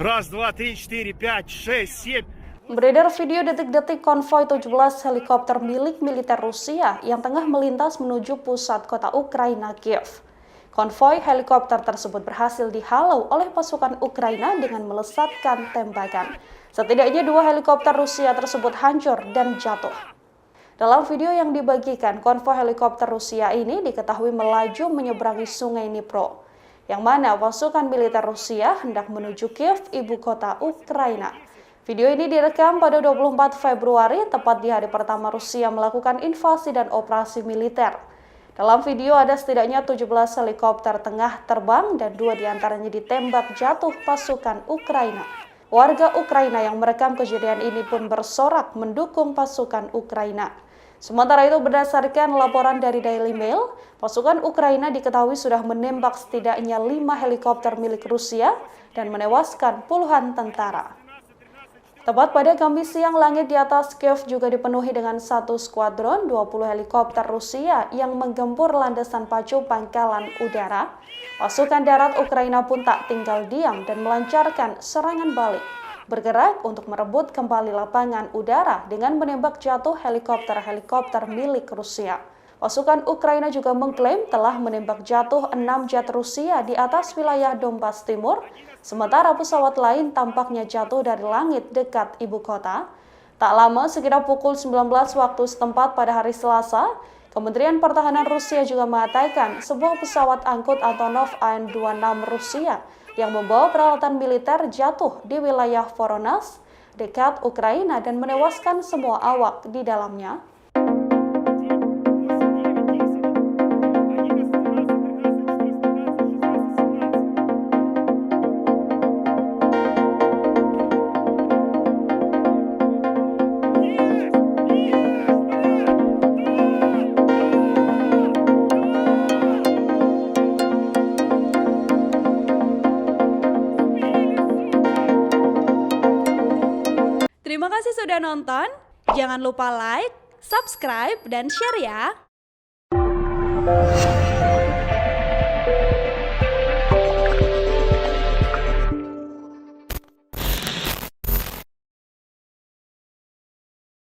Раз, два, три, четыре, пять, шесть, семь. Beredar video detik-detik konvoi 17 helikopter milik militer Rusia yang tengah melintas menuju pusat kota Ukraina, Kiev. Konvoi helikopter tersebut berhasil dihalau oleh pasukan Ukraina dengan melesatkan tembakan. Setidaknya 2 helikopter Rusia tersebut hancur dan jatuh. Dalam video yang dibagikan, konvoi helikopter Rusia ini diketahui melaju menyeberangi sungai Dnipro, yang mana pasukan militer Rusia hendak menuju Kiev, ibu kota Ukraina. Video ini direkam pada 24 Februari, tepat di hari pertama Rusia melakukan invasi dan operasi militer. Dalam video ada setidaknya 17 helikopter tengah terbang dan 2 diantaranya ditembak jatuh pasukan Ukraina. Warga Ukraina yang merekam kejadian ini pun bersorak mendukung pasukan Ukraina. Sementara itu, berdasarkan laporan dari Daily Mail, pasukan Ukraina diketahui sudah menembak setidaknya 5 helikopter milik Rusia dan menewaskan puluhan tentara. Tepat pada Kamis siang, langit di atas Kiev juga dipenuhi dengan 1 skuadron 20 helikopter Rusia yang menggempur landasan pacu pangkalan udara. Pasukan darat Ukraina pun tak tinggal diam dan melancarkan serangan balik, bergerak untuk merebut kembali lapangan udara dengan menembak jatuh helikopter-helikopter milik Rusia. Pasukan Ukraina juga mengklaim telah menembak jatuh 6 jet Rusia di atas wilayah Donbas Timur, sementara pesawat lain tampaknya jatuh dari langit dekat ibu kota. Tak lama, sekitar pukul 19 waktu setempat pada hari Selasa, Kementerian Pertahanan Rusia juga mengatakan sebuah pesawat angkut Antonov An-26 Rusia yang membawa peralatan militer jatuh di wilayah Voronezh, dekat Ukraina dan menewaskan semua awak di dalamnya. Terima kasih sudah nonton. Jangan lupa like, subscribe, dan share ya.